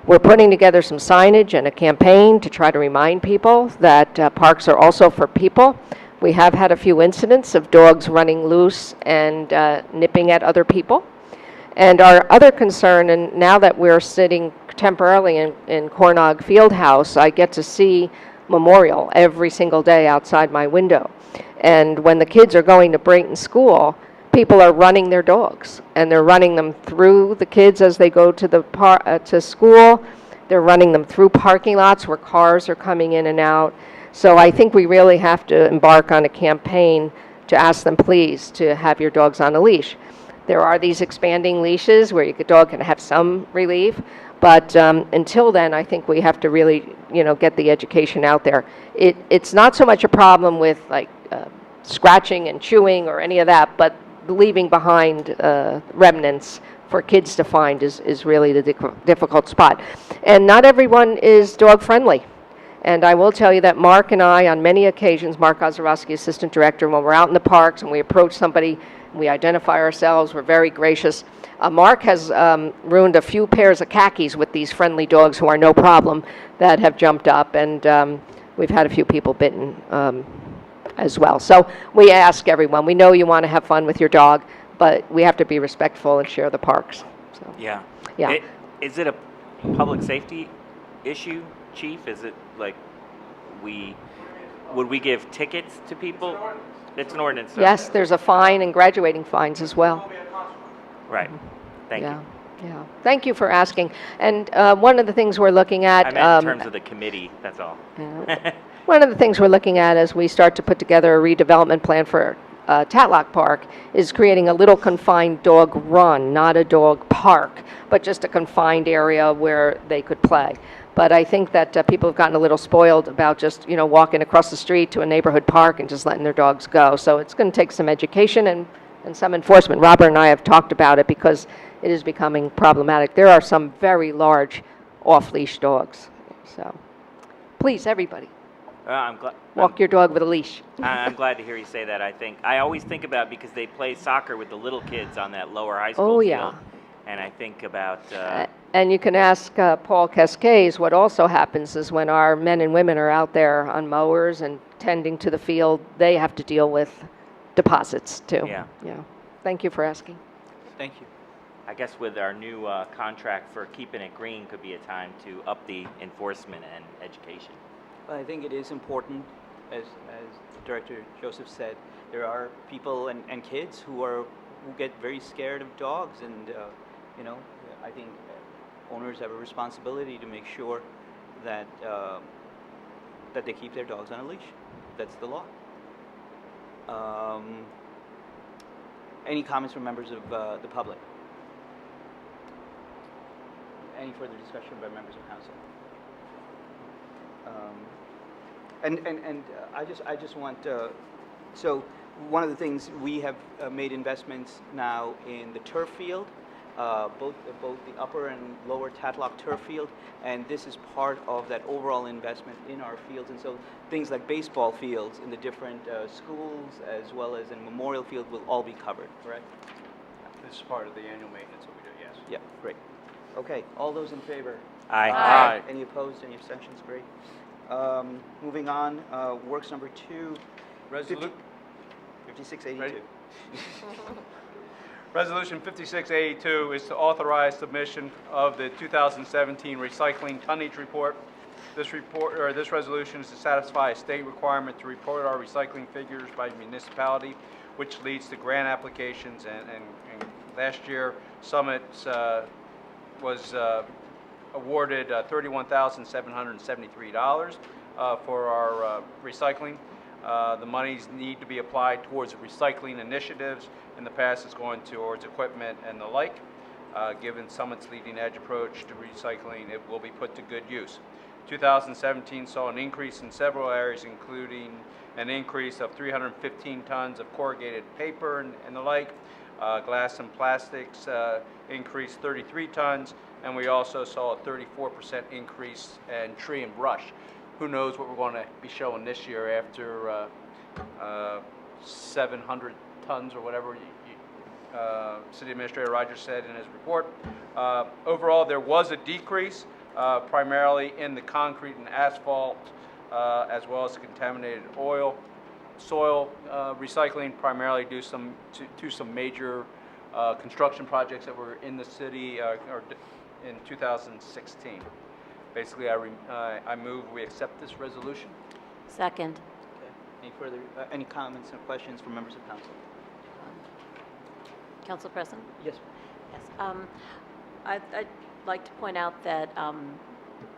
We're putting together some signage and a campaign to try to remind people that parks are also for people. We have had a few incidents of dogs running loose and nipping at other people. And our other concern, and now that we're sitting temporarily in Cornog Fieldhouse, I get to see Memorial every single day outside my window. And when the kids are going to Brayton School, people are running their dogs, and they're running them through the kids as they go to the to school. They're running them through parking lots where cars are coming in and out. So I think we really have to embark on a campaign to ask them, please, to have your dogs on a leash. There are these expanding leashes where your dog can have some relief, but until then, I think we have to really, get the education out there. It's not so much a problem with like scratching and chewing or any of that, but leaving behind remnants for kids to find is really the difficult spot. And not everyone is dog friendly. And I will tell you that Mark and I, on many occasions, Mark Ozorowski, Assistant Director, when we're out in the parks and we approach somebody, we identify ourselves, we're very gracious. Mark has ruined a few pairs of khakis with these friendly dogs who are no problem that have jumped up, and we've had a few people bitten as well. So we ask everyone, we know you want to have fun with your dog, but we have to be respectful and share the parks. So, Yeah. yeah. Is it a public safety issue, Chief? Is it like would we give tickets to people? It's an ordinance. So. Yes, there's a fine and graduating fines as well. Right. Thank you. Yeah. Thank you for asking. And one of the things we're looking at... I meant in terms of the committee, that's all. One of the things we're looking at as we start to put together a redevelopment plan for Tatlock Park is creating a little confined dog run, not a dog park, but just a confined area where they could play. But I think that people have gotten a little spoiled about just, walking across the street to a neighborhood park and just letting their dogs go. So it's going to take some education and some enforcement. Robert and I have talked about it because it is becoming problematic. There are some very large off-leash dogs. So please, everybody, I'm glad. walk your dog with a leash. I'm glad to hear you say that. I always think about, because they play soccer with the little kids on that lower high school field. And I think about... and you can ask Paul Cascades what also happens is when our men and women are out there on mowers and tending to the field, they have to deal with deposits too. Yeah. Thank you for asking. Thank you. I guess with our new contract for keeping it green could be a time to up the enforcement and education. Well, I think it is important, as Director Joseph said, there are people and kids who get very scared of dogs, and I think owners have a responsibility to make sure that that they keep their dogs on a leash. That's the law. Any comments from members of the public? Any further discussion by members of council? I just want so one of the things we have made investments now in the turf field, both the upper and lower Tatlock turf field, and this is part of that overall investment in our fields. And so things like baseball fields in the different schools, as well as in Memorial Field, will all be covered, correct? This is part of the annual maintenance that we do, yes. Yeah, great. Okay, all those in favor? Aye. Aye. Any opposed, any abstentions? Great. Moving on, works number 2, 5682. Ready? Resolution 5682 is to authorize submission of the 2017 recycling tonnage report. This resolution is to satisfy a state requirement to report our recycling figures by municipality, which leads to grant applications. And last year, Summit was awarded $31,773 for our recycling. The monies need to be applied towards recycling initiatives. In the past, it's going towards equipment and the like. Given Summit's leading edge approach to recycling, it will be put to good use. 2017 saw an increase in several areas, including an increase of 315 tons of corrugated paper and the like. Glass and plastics increased 33 tons, and we also saw a 34% increase in tree and brush. Who knows what we're going to be showing this year after 700 tons or whatever City Administrator Rogers said in his report. Overall, there was a decrease, primarily in the concrete and asphalt, as well as contaminated soil recycling, primarily due to some major construction projects that were in the city or in 2016. Basically, I move we accept this resolution. Second. Okay. Any further, any comments or questions from members of council? Council President? Yes. Yes. I'd like to point out that,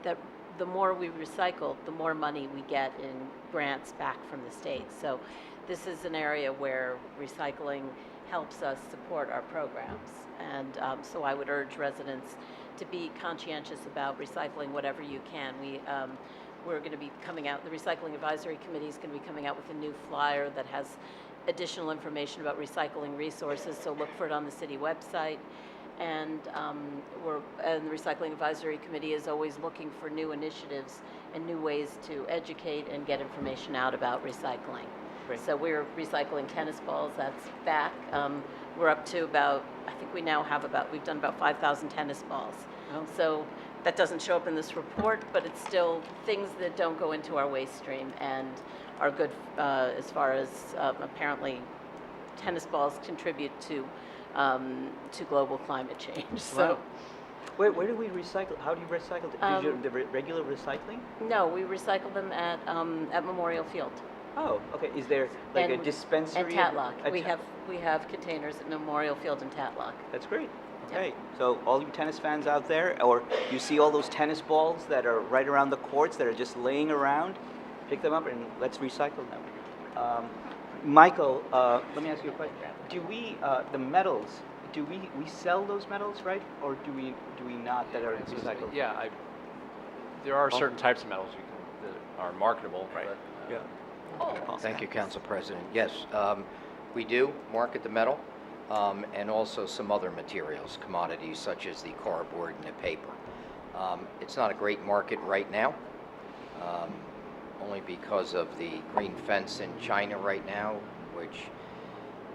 that the more we recycle, the more money we get in grants back from the state. So this is an area where recycling helps us support our programs. And so I would urge residents to be conscientious about recycling whatever you can. We're going to be coming out, the Recycling Advisory Committee is going to be coming out with a new flyer that has additional information about recycling resources, so look for it on the city website. And the Recycling Advisory Committee is always looking for new initiatives and new ways to educate and get information out about recycling. Great. So we're recycling tennis balls, that's back. We're up to about, I think we now have we've done about 5,000 tennis balls. Oh. So that doesn't show up in this report, but it's still things that don't go into our waste stream and are good as far as apparently tennis balls contribute to global climate change. So. Wow. Where do we recycle? How do you recycle? The regular recycling? No, we recycle them at Memorial Field. Oh, okay. Is there like a dispensary? And Tatlock. We have containers at Memorial Field and Tatlock. That's great. Okay, so all you tennis fans out there, or you see all those tennis balls that are right around the courts that are just laying around, pick them up and let's recycle them. Michael, let me ask you a question. Do we, the metals, do we sell those metals, right? Or do we not that are recycled? Yeah, there are certain types of metals that are marketable. Right. Yeah. Thank you, Council President. Yes, we do market the metal and also some other materials, commodities such as the cardboard and the paper. It's not a great market right now, only because of the green fence in China right now, which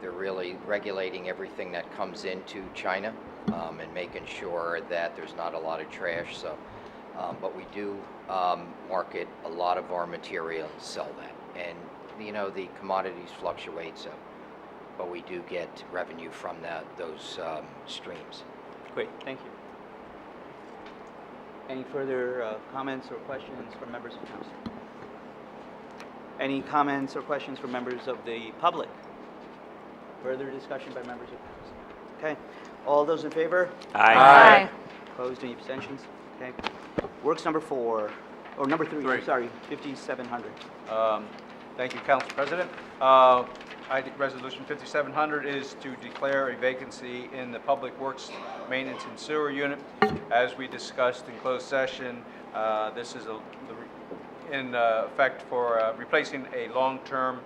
they're really regulating everything that comes into China and making sure that there's not a lot of trash. So, but we do market a lot of our material and sell that. And you know, the commodities fluctuate, so, but we do get revenue from those streams. Great, thank you. Any further comments or questions from members of council? Any comments or questions from members of the public? Further discussion by members of council? Okay, all those in favor? Aye. Opposed, any abstentions? Okay. Works number 4, or number 3, I'm sorry, 5700. Thank you, Council President. Resolution 5700 is to declare a vacancy in the Public Works Maintenance and Sewer Unit. As we discussed in closed session, this is in effect for replacing a long-term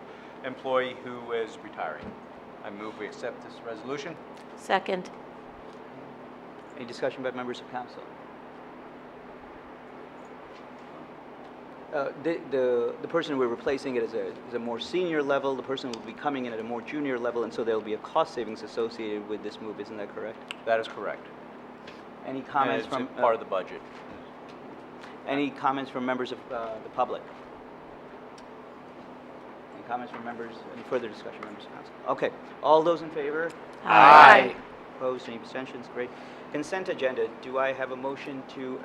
employee who is retiring. I move we accept this resolution. Second. Any discussion by members of council? The person we're replacing it is a more senior level. The person will be coming in at a more junior level, and so there will be a cost savings associated with this move. Isn't that correct? That is correct. Any comments and it's from part of the budget? Any comments from members of the public? Any comments from members? Any further discussion, members of council? Okay. All those in favor? Aye. Opposed? Any abstentions? Great. Consent agenda. Do I have a motion to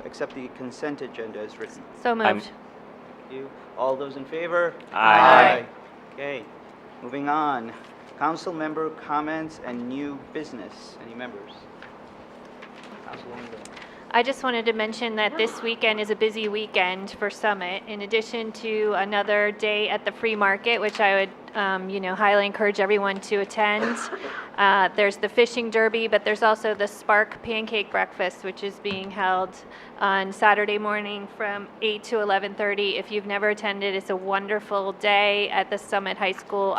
accept the consent agenda as written? So moved. Thank you. All those in favor? Aye. Okay. Moving on. Council member comments and new business. Any members? Councilwoman Lynn. I just wanted to mention that this weekend is a busy weekend for Summit. In addition to another day at the free market, which I would highly encourage everyone to attend. There's the fishing derby, but there's also the Spark Pancake Breakfast, which is being held on Saturday morning from 8 to 11:30. If you've never attended, it's a wonderful day at the Summit High School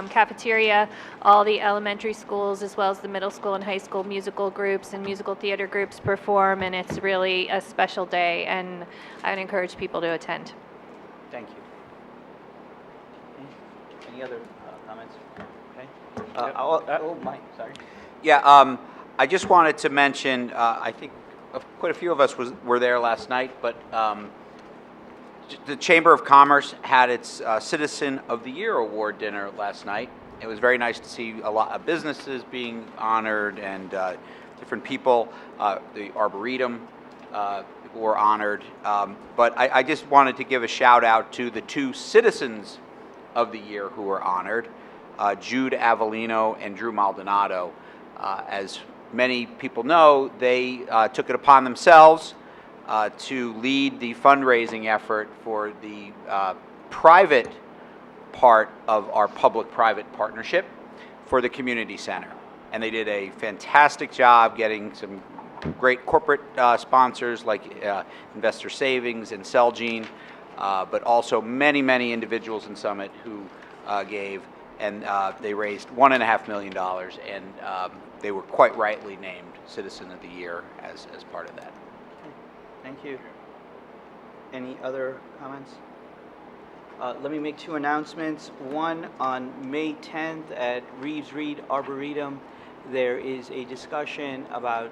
cafeteria. All the elementary schools, as well as the middle school and high school musical groups and musical theater groups perform, and it's really a special day, and I would encourage people to attend. Thank you. Okay. Any other comments? Okay. Mike, sorry. Yeah, I just wanted to mention, I think quite a few of us were there last night, but the Chamber of Commerce had its Citizen of the Year Award dinner last night. It was very nice to see a lot of businesses being honored and different people. The Arboretum were honored. But I just wanted to give a shout out to the two Citizens of the Year who were honored, Jude Avellino and Drew Maldonado. As many people know, they took it upon themselves to lead the fundraising effort for the private part of our public-private partnership for the community center. And they did a fantastic job getting some great corporate sponsors like Investor Savings and Celgene, but also many, many individuals in Summit who gave, and they raised $1.5 million, and they were quite rightly named Citizen of the Year as part of that. Thank you. Any other comments? Let me make two announcements. One, on May 10th at Reeves Reed Arboretum, there is a discussion about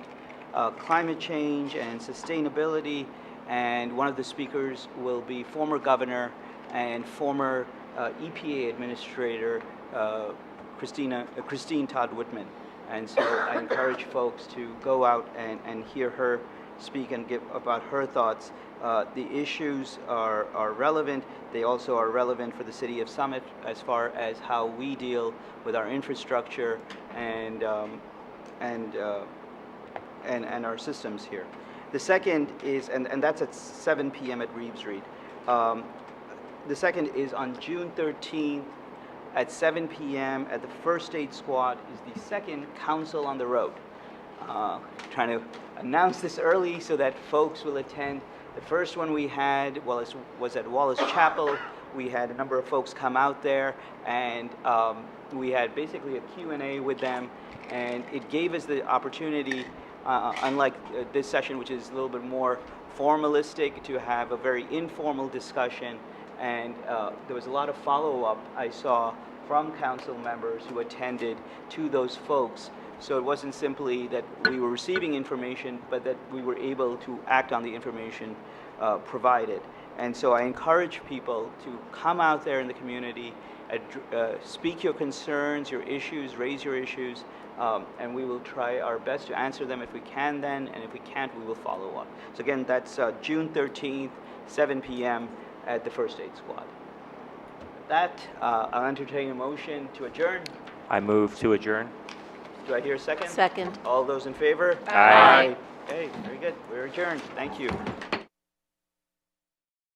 climate change and sustainability, and one of the speakers will be former governor and former EPA administrator Christine Todd Whitman. And so I encourage folks to go out and hear her speak and give about her thoughts. The issues are relevant. They also are relevant for the city of Summit as far as how we deal with our infrastructure and our systems here. The second is, and that's at 7 p.m. at Reeves Reed. The second is on June 13th at 7 p.m. at the First Aid Squad is the second Council on the Road. Trying to announce this early so that folks will attend. The first one we had was at Wallace Chapel. We had a number of folks come out there, and we had basically a Q&A with them, and it gave us the opportunity, unlike this session, which is a little bit more formalistic, to have a very informal discussion. And there was a lot of follow-up I saw from council members who attended to those folks. So it wasn't simply that we were receiving information, but that we were able to act on the information provided. And so I encourage people to come out there in the community, speak your concerns, your issues, raise your issues, and we will try our best to answer them if we can then, and if we can't, we will follow up. So again, that's June 13th, 7 p.m. at the First Aid Squad. With that, I'll entertain a motion to adjourn. I move to adjourn. Do I hear a second? Second. All those in favor? Aye. Okay, very good. We're adjourned. Thank you.